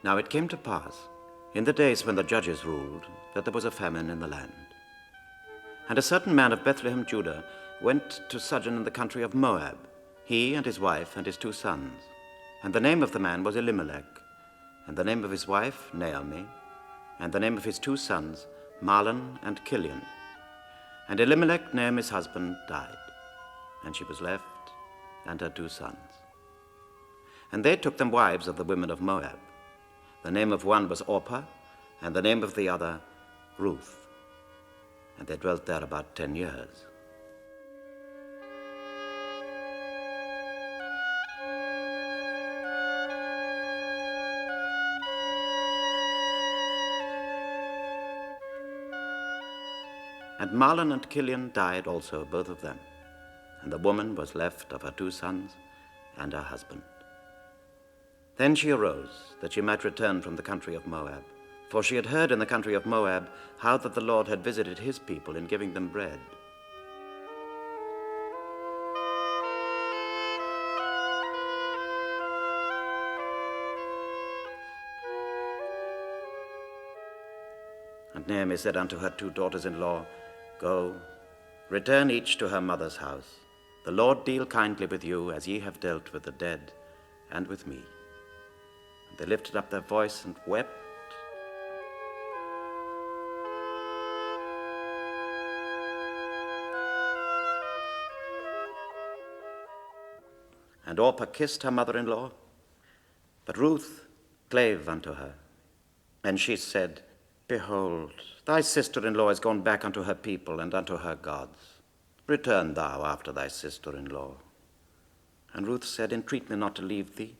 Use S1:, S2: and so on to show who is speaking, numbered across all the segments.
S1: Now it came to pass, in the days when the judges ruled, that there was a famine in the land. And a certain man of Bethlehem, Judah, went to sojourn in the country of Moab, he and his wife and his 2 sons. And the name of the man was Elimelech, and the name of his wife Naomi, and the name of his 2 sons Mahlon and Chilion. And Elimelech, Naomi's husband, died, and she was left and her 2 sons. And they took them wives of the women of Moab. The name of one was Orpah, and the name of the other Ruth. And they dwelt there about 10 years. And Mahlon and Chilion died also, both of them. And the woman was left of her 2 sons and her husband. Then she arose, that she might return from the country of Moab. For she had heard in the country of Moab how that the Lord had visited his people in giving them bread. And Naomi said unto her 2 daughters-in-law, Go, return each to her mother's house. The Lord deal kindly with you, as ye have dealt with the dead and with me. And they lifted up their voice and wept. And Orpah kissed her mother-in-law, but Ruth clave unto her. And she said, Behold, thy sister-in-law is gone back unto her people and unto her gods. Return thou after thy sister-in-law. And Ruth said, Entreat me not to leave thee,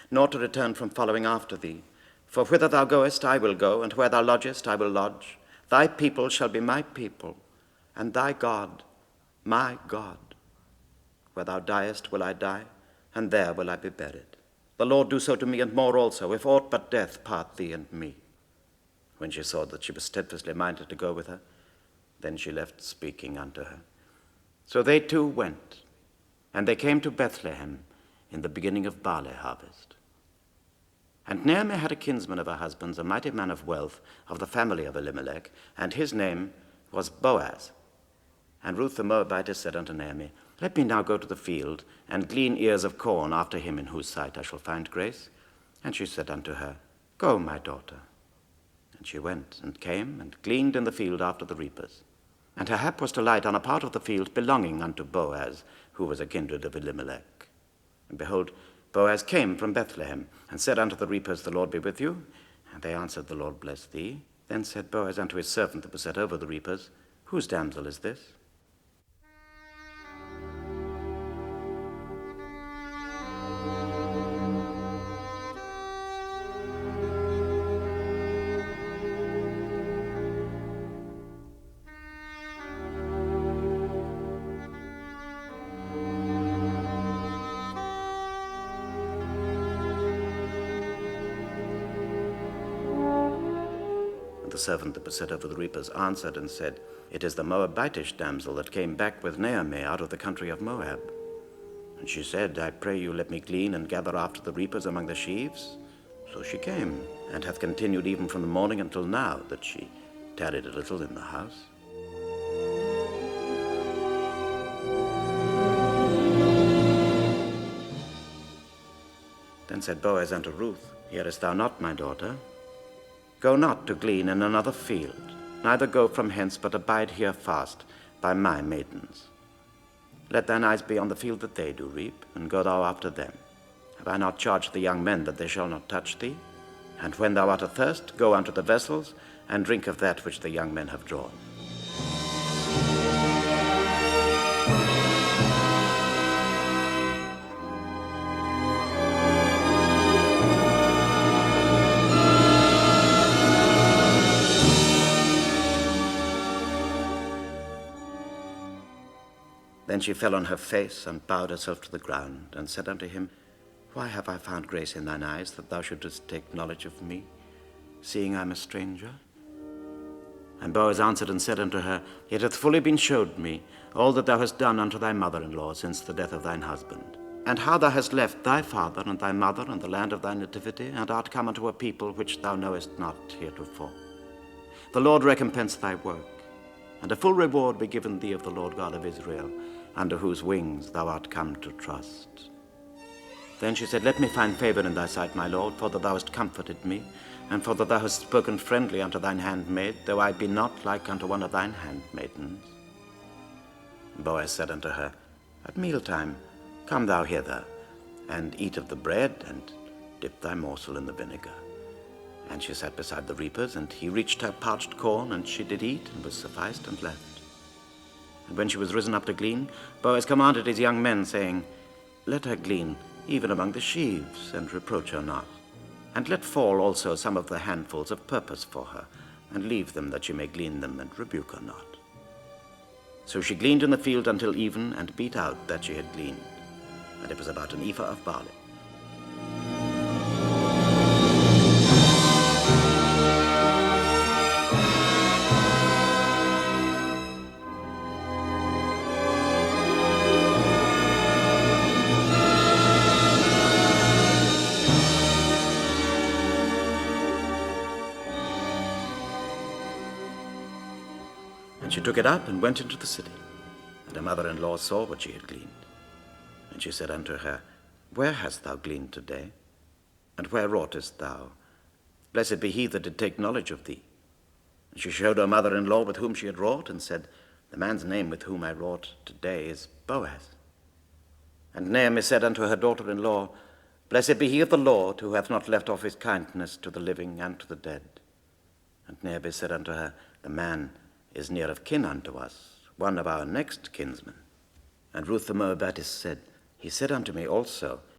S1: nor to return from following after thee. For whither thou goest, I will go, and where thou lodgest, I will lodge. Thy people shall be my people, and thy God, my God. Where thou diest will I die, and there will I be buried. The Lord do so to me, and more also, if aught but death part thee and me. When she saw that she was steadfastly minded to go with her, then she left speaking unto her. So they 2 went, and they came to Bethlehem in the beginning of barley harvest. And Naomi had a kinsman of her husband's, a mighty man of wealth, of the family of Elimelech, and his name was Boaz. And Ruth the Moabitess said unto Naomi, Let me now go to the field, and glean ears of corn after him in whose sight I shall find grace. And she said unto her, Go, my daughter. And she went, and came, and gleaned in the field after the reapers. And her hap was to light on a part of the field belonging unto Boaz, who was a kindred of Elimelech. And behold, Boaz came from Bethlehem, and said unto the reapers, The Lord be with you. And they answered, The Lord bless thee. Then said Boaz unto his servant that was set over the reapers, Whose damsel is this? The servant that was set over the reapers answered and said, It is the Moabitish damsel that came back with Naomi out of the country of Moab. And she said, I pray you, let me glean and gather after the reapers among the sheaves. So she came, and hath continued even from the morning until now, that she tarried a little in the house. Then said Boaz unto Ruth, Hearest thou not, my daughter? Go not to glean in another field, neither go from hence, but abide here fast by my maidens. Let thine eyes be on the field that they do reap, and go thou after them. Have I not charged the young men that they shall not touch thee? And when thou art athirst, go unto the vessels, and drink of that which the young men have drawn. Then she fell on her face and bowed herself to the ground, and said unto him, Why have I found grace in thine eyes, that thou shouldest take knowledge of me, seeing I am a stranger? And Boaz answered and said unto her, It hath fully been showed me all that thou hast done unto thy mother-in-law since the death of thine husband. and how thou hast left thy father and thy mother and the land of thy nativity, and art come unto a people which thou knowest not heretofore. The Lord recompense thy work, and a full reward be given thee of the Lord God of Israel, under whose wings thou art come to trust. Then she said, Let me find favor in thy sight, my Lord, for that thou hast comforted me, and for that thou hast spoken friendly unto thine handmaid, though I be not like unto one of thine handmaidens. Boaz said unto her, At mealtime come thou hither, and eat of the bread, and dip thy morsel in the vinegar. And she sat beside the reapers, and he reached her parched corn, and she did eat, and was sufficed, and left. And when she was risen up to glean, Boaz commanded his young men, saying, Let her glean even among the sheaves, and reproach her not. And let fall also some of the handfuls of purpose for her, and leave them that she may glean them, and rebuke her not. So she gleaned in the field until even, and beat out that she had gleaned. And it was about an ephah of barley. And she took it up and went into the city. And her mother-in-law saw what she had gleaned. And she said unto her, Where hast thou gleaned today? And where wroughtest thou? Blessed be he that did take knowledge of thee. And she showed her mother-in-law with whom she had wrought, and said, The man's name with whom I wrought today is Boaz. And Naomi said unto her daughter-in-law, Blessed be he of the Lord, who hath not left off his kindness to the living and to the dead. And Naomi said unto her, The man is near of kin unto us, one of our next kinsmen. And Ruth the Moabitess said, He said unto me also,